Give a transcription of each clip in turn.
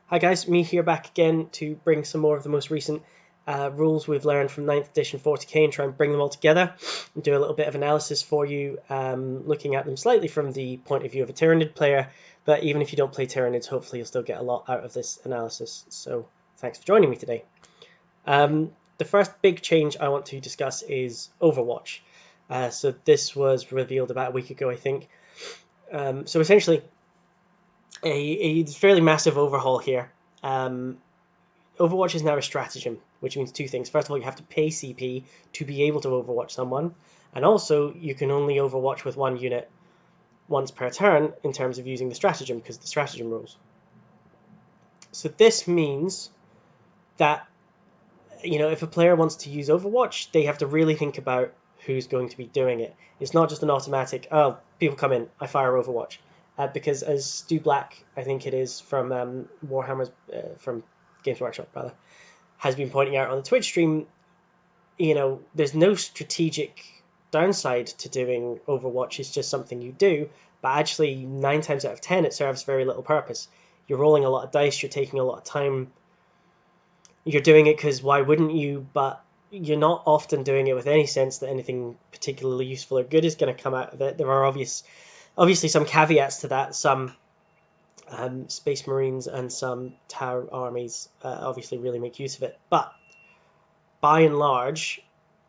Hi guys, me here back again to bring some more of the most recent rules we've learned from 9th edition 40k and try and bring them all together and do a little bit of analysis for you, looking at them slightly from the point of view of a Tyranid player, but even if you don't play Tyranids, hopefully you'll still get a lot out of this analysis. So thanks for joining me today. The first big change I want to discuss is Overwatch. So this was revealed about a week ago, I think. So essentially, a fairly massive overhaul here. Overwatch is now a stratagem, which means two things. First of all, you have to pay CP to be able to overwatch someone, and also you can only overwatch with one unit once per turn in terms of using the stratagem, because of the stratagem rules. So this means that, if a player wants to use Overwatch, they have to really think about who's going to be doing it. It's not just an automatic, oh, people come in, I fire Overwatch. Because as Stu Black, I think it is, from Warhammer's, from Games Workshop, rather, has been pointing out on the Twitch stream, there's no strategic downside to doing Overwatch. It's just something you do, but actually 9 times out of 10 it serves very little purpose. You're rolling a lot of dice, you're taking a lot of time, you're doing it because why wouldn't you, but you're not often doing it with any sense that anything particularly useful or good is going to come out of it. There are obviously some caveats to that. Some Space Marines and some Tau armies obviously really make use of it, but by and large,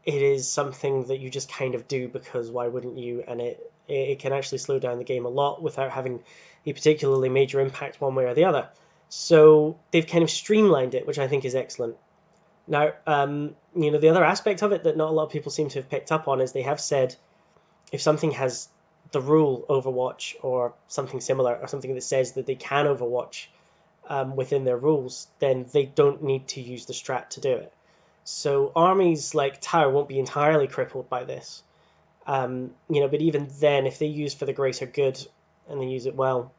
it is something that you just kind of do because why wouldn't you? And it can actually slow down the game a lot without having a particularly major impact one way or the other. So they've kind of streamlined it, which I think is excellent. Now, the other aspect of it that not a lot of people seem to have picked up on is they have said if something has the rule Overwatch or something similar, or something that says that they can Overwatch within their rules, then they don't need to use the strat to do it. So armies like Tau won't be entirely crippled by this. But even then, if they use for the greater good and they use it well,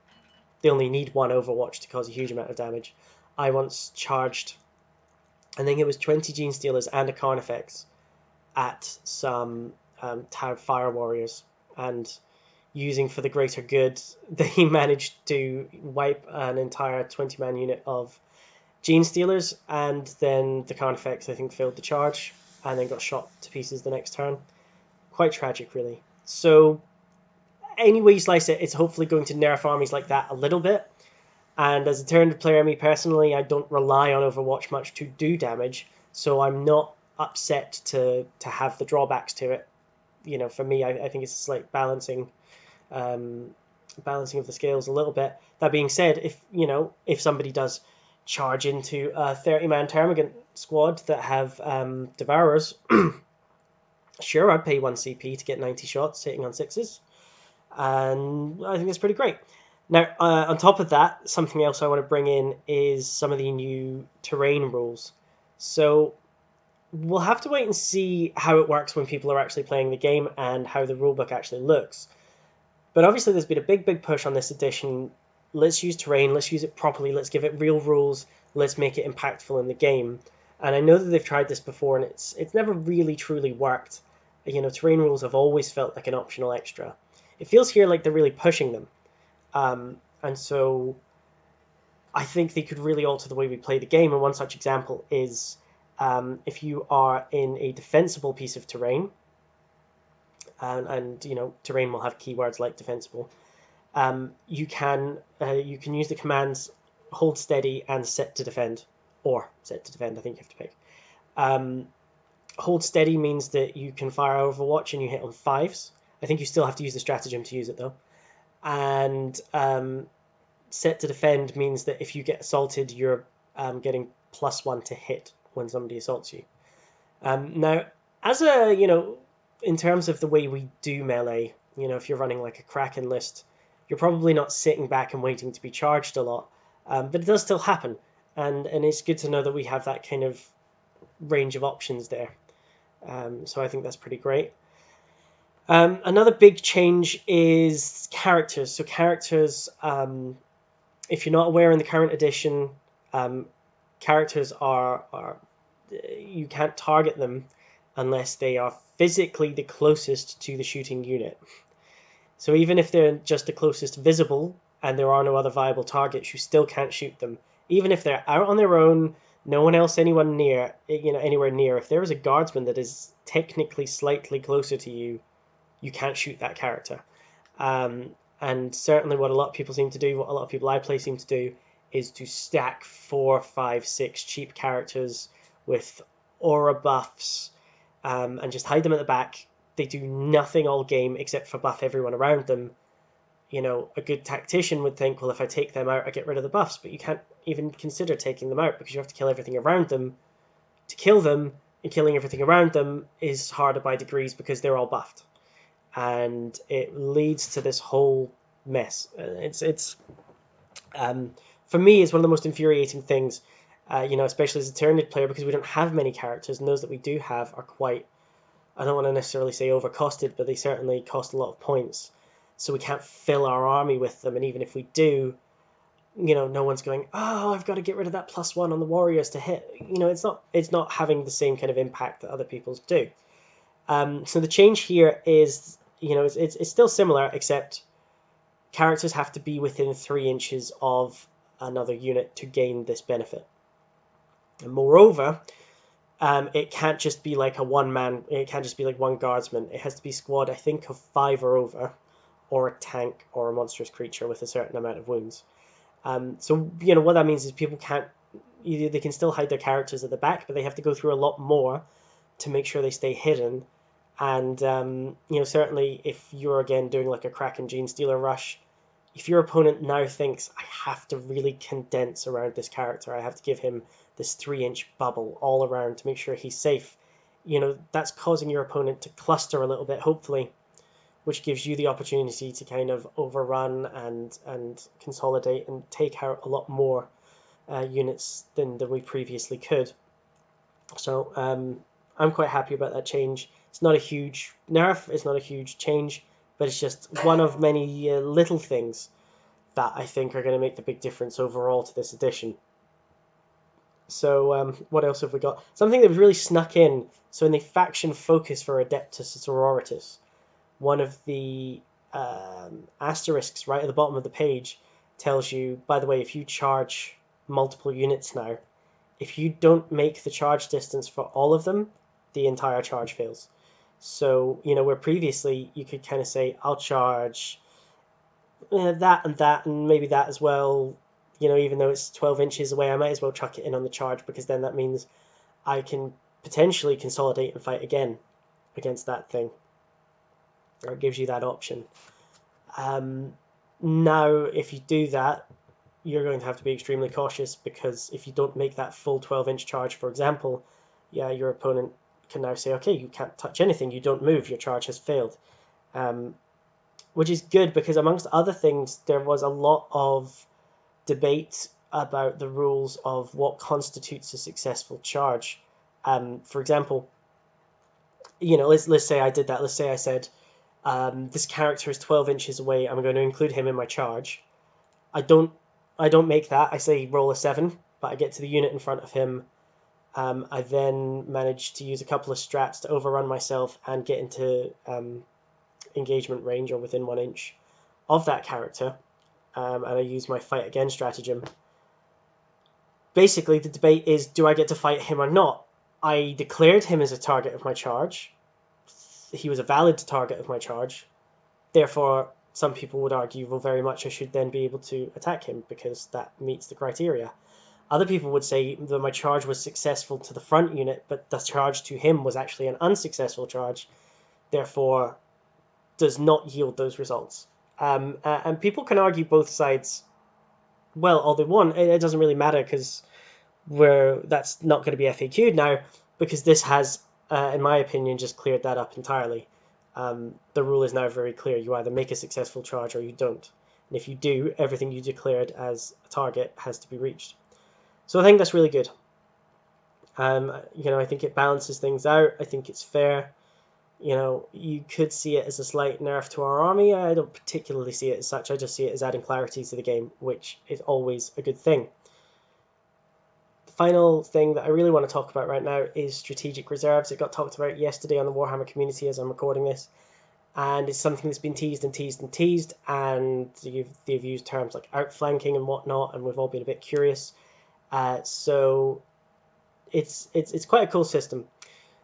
they only need one Overwatch to cause a huge amount of damage. I once charged, I think it was 20 Gene Stealers and a Carnifex at some Tau Fire Warriors, and using for the greater good, they managed to wipe an entire 20-man unit of Gene Stealers, and then the Carnifex, I think, failed the charge and then got shot to pieces the next turn. Quite tragic, really. So, any way you slice it, it's hopefully going to nerf armies like that a little bit. And as a Tyranid player, me personally, I don't rely on Overwatch much to do damage, so I'm not upset to have the drawbacks to it. For me, I think it's a slight balancing of the scales a little bit. That being said, if somebody does charge into a 30-man Termagant squad that have Devourers, sure, I'd pay 1 CP to get 90 shots hitting on 6s, and I think that's pretty great. Now, on top of that, something else I want to bring in is some of the new terrain rules. So we'll have to wait and see how it works when people are actually playing the game and how the rulebook actually looks. But obviously there's been a big push on this edition. Let's use terrain, let's use it properly, let's give it real rules, let's make it impactful in the game. And I know that they've tried this before and it's never really truly worked. Terrain rules have always felt like an optional extra. It feels here like they're really pushing them. And so I think they could really alter the way we play the game. And one such example is if you are in a defensible piece of terrain, and terrain will have keywords like defensible, you can use the commands hold steady and set to defend, or set to defend, I think you have to pick. Hold steady means that you can fire Overwatch and you hit on 5s. I think you still have to use the stratagem to use it though. And set to defend means that if you get assaulted, you're getting +1 to hit when somebody assaults you. Now, as in terms of the way we do melee, if you're running like a Kraken list, you're probably not sitting back and waiting to be charged a lot, but it does still happen, and it's good to know that we have that kind of range of options there. So I think that's pretty great. Another big change is characters. So characters, if you're not aware, in the current edition, characters are you can't target them unless they are physically the closest to the shooting unit. So even if they're just the closest visible and there are no other viable targets, you still can't shoot them even if they're out on their own, no one else anyone near, anywhere near, if there is a guardsman that is technically slightly closer to you, you can't shoot that character. And certainly what a lot of people seem to do, what a lot of people I play seem to do, is to stack 4, 5, 6 cheap characters with aura buffs, and just hide them at the back. They do nothing all game except for buff everyone around them. A good tactician would think, well, if I take them out, I get rid of the buffs, but you can't even consider taking them out because you have to kill everything around them to kill them, and killing everything around them is harder by degrees because they're all buffed. And it leads to this whole mess. It's for me, it's one of the most infuriating things, especially as a Tyranid player, because we don't have many characters, and those that we do have are quite, I don't want to necessarily say overcosted, but they certainly cost a lot of points. So we can't fill our army with them, and even if we do, no one's going, oh, I've got to get rid of that +1 on the warriors to hit. It's not having the same kind of impact that other people's do. So the change here is, it's still similar, except characters have to be within 3 inches of another unit to gain this benefit. And moreover, it can't just be like a one-man, it can't just be like one guardsman. It has to be squad, I think, of 5 or over, or a tank or a monstrous creature with a certain amount of wounds. So, what that means is people can't, they can still hide their characters at the back, but they have to go through a lot more to make sure they stay hidden. And, certainly if you're, again, doing like a Kraken Gene Stealer rush, if your opponent now thinks, I have to really condense around this character, I have to give him this 3-inch bubble all around to make sure he's safe, that's causing your opponent to cluster a little bit, hopefully, which gives you the opportunity to kind of overrun and consolidate and take out a lot more units than we previously could. So I'm quite happy about that change. It's not a huge nerf, it's not a huge change, but it's just one of many little things that I think are going to make the big difference overall to this edition. So what else have we got? Something that really snuck in. So in the faction focus for Adeptus Sororitas, one of the asterisks right at the bottom of the page tells you, by the way, if you charge multiple units now, if you don't make the charge distance for all of them, the entire charge fails. So, where previously you could kind of say, I'll charge that and maybe that as well, even though it's 12 inches away, I might as well chuck it in on the charge, because then that means I can potentially consolidate and fight again against that thing. Or it gives you that option. Now, if you do that, you're going to have to be extremely cautious, because if you don't make that full 12-inch charge, for example, your opponent can now say, okay, you can't touch anything, you don't move, your charge has failed. Which is good, because amongst other things, there was a lot of debate about the rules of what constitutes a successful charge. For example, let's say I did that. Let's say I said, this character is 12 inches away, I'm going to include him in my charge. I don't make that. I say roll a 7, but I get to the unit in front of him. I then manage to use a couple of strats to overrun myself and get into engagement range, or within 1 inch of that character, and I use my fight again stratagem. Basically, the debate is, do I get to fight him or not? I declared him as a target of my charge. He was a valid target of my charge. Therefore, some people would argue, well, very much I should then be able to attack him, because that meets the criteria. Other people would say that my charge was successful to the front unit, but the charge to him was actually an unsuccessful charge, therefore does not yield those results. And people can argue both sides well all they want. It doesn't really matter, because that's not going to be FAQ'd now, because this has, in my opinion, just cleared that up entirely. The rule is now very clear. You either make a successful charge or you don't. And if you do, everything you declared as a target has to be reached. So I think that's really good. I think it balances things out. I think it's fair. You could see it as a slight nerf to our army. I don't particularly see it as such. I just see it as adding clarity to the game, which is always a good thing. The final thing that I really want to talk about right now is strategic reserves. It got talked about yesterday on the Warhammer community as I'm recording this, and it's something that's been teased and teased and teased, and they've used terms like outflanking and whatnot, and we've all been a bit curious. So it's quite a cool system.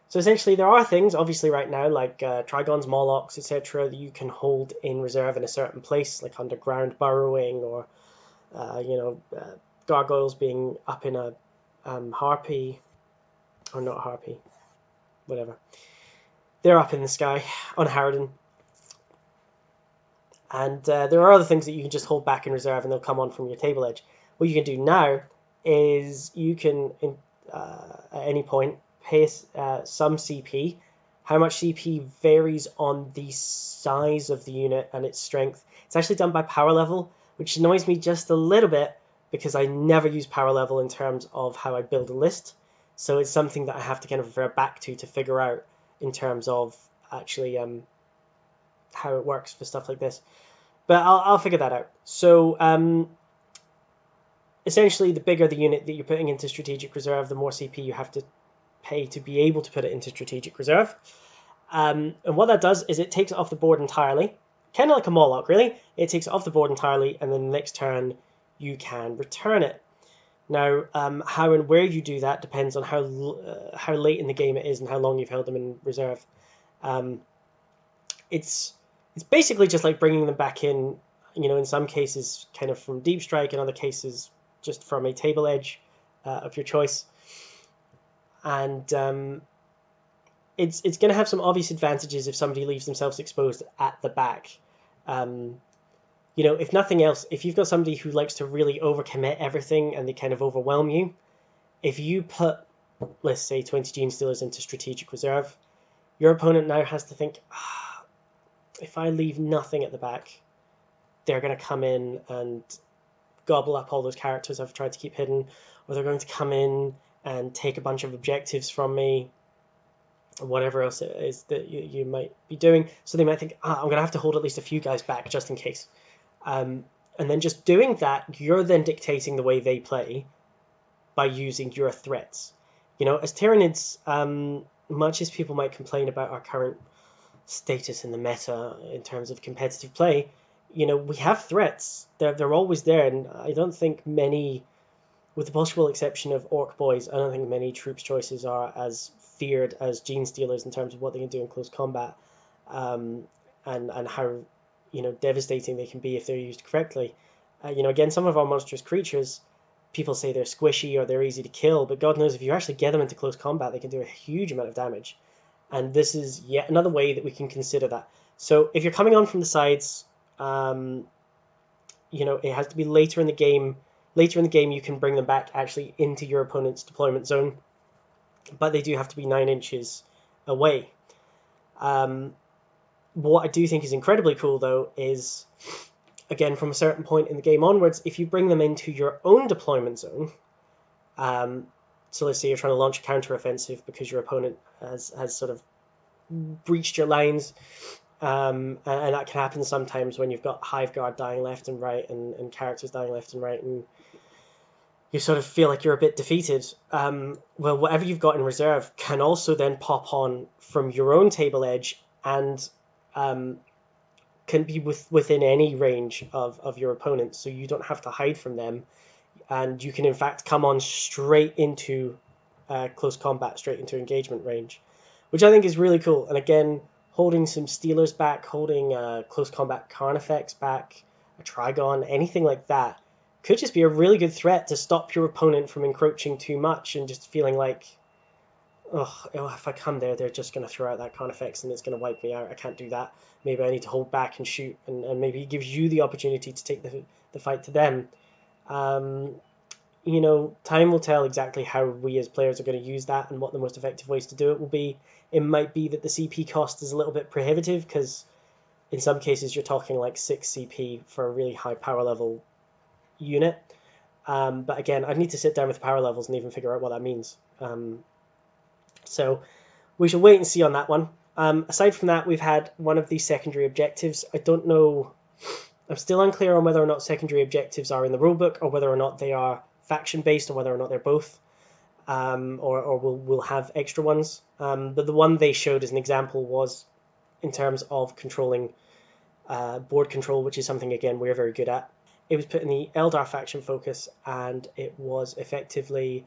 So essentially, there are things, obviously, right now, like Trigons, Molochs, etc., that you can hold in reserve in a certain place, like underground burrowing, or gargoyles being up in a harpy, or not harpy, whatever. They're up in the sky on Harridan. And there are other things that you can just hold back in reserve, and they'll come on from your table edge. What you can do now is you can, at any point, pay some CP. How much CP varies on the size of the unit and its strength. It's actually done by power level, which annoys me just a little bit because I never use power level in terms of how I build a list. So it's something that I have to kind of refer back to figure out in terms of actually how it works for stuff like this. But I'll figure that out. So essentially, the bigger the unit that you're putting into strategic reserve, the more CP you have to pay to be able to put it into strategic reserve. And what that does is it takes it off the board entirely, kind of like a Moloch, really. It takes it off the board entirely, and then the next turn you can return it. Now, how and where you do that depends on how late in the game it is and how long you've held them in reserve. It's basically just like bringing them back in. In some cases, kind of from Deep Strike, in other cases, just from a table edge of your choice. And it's going to have some obvious advantages if somebody leaves themselves exposed at the back. If nothing else, if you've got somebody who likes to really overcommit everything and they kind of overwhelm you, if you put, let's say, 20 Gene Stealers into strategic reserve, your opponent now has to think, if I leave nothing at the back, they're going to come in and gobble up all those characters I've tried to keep hidden, or they're going to come in and take a bunch of objectives from me, or whatever else it is that you might be doing. So they might think, I'm going to have to hold at least a few guys back just in case. And then just doing that, you're then dictating the way they play by using your threats. As Tyranids, much as people might complain about our current status in the meta in terms of competitive play, we have threats. They're always there, and I don't think many, with the possible exception of Orc Boys, I don't think many troops choices are as feared as Gene Stealers in terms of what they can do in close combat, and how devastating they can be if they're used correctly. Again, some of our monstrous creatures, people say they're squishy or they're easy to kill, but God knows if you actually get them into close combat, they can do a huge amount of damage. And this is yet another way that we can consider that. So if you're coming on from the sides, it has to be later in the game. Later in the game, you can bring them back actually into your opponent's deployment zone, but they do have to be 9 inches away. What I do think is incredibly cool, though, is, again, from a certain point in the game onwards, if you bring them into your own deployment zone, so let's say you're trying to launch a counter-offensive because your opponent has sort of breached your lines, and that can happen sometimes when you've got Hive Guard dying left and right and characters dying left and right, and you sort of feel like you're a bit defeated. Well, whatever you've got in reserve can also then pop on from your own table edge and can be within any range of your opponent, so you don't have to hide from them, and you can in fact come on straight into close combat, straight into engagement range, which I think is really cool. And again, holding some Stealers back, holding close combat Carnifex back, a Trigon, anything like that, could just be a really good threat to stop your opponent from encroaching too much and just feeling like, oh, if I come there, they're just going to throw out that Carnifex and it's going to wipe me out. I can't do that. Maybe I need to hold back and shoot, and maybe it gives you the opportunity to take the fight to them. Time will tell exactly how we as players are going to use that and what the most effective ways to do it will be. It might be that the CP cost is a little bit prohibitive, because in some cases you're talking like 6 CP for a really high power level unit. But again, I'd need to sit down with the power levels and even figure out what that means. So we shall wait and see on that one. Aside from that, we've had one of these secondary objectives. I don't know. I'm still unclear on whether or not secondary objectives are in the rulebook, or whether or not they are faction-based, or whether or not they're both, or we'll have extra ones. But the one they showed as an example was in terms of controlling board control, which is something, again, we're very good at. it was put in the Eldar faction focus, and it was effectively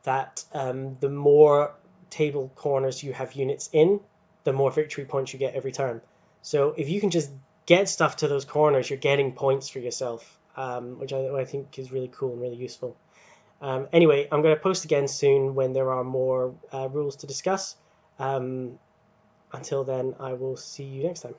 that the more table corners you have units in, the more victory points you get every turn. So if you can just get stuff to those corners, you're getting points for yourself, which I think is really cool and really useful. Anyway, I'm going to post again soon when there are more rules to discuss. Until then, I will see you next time.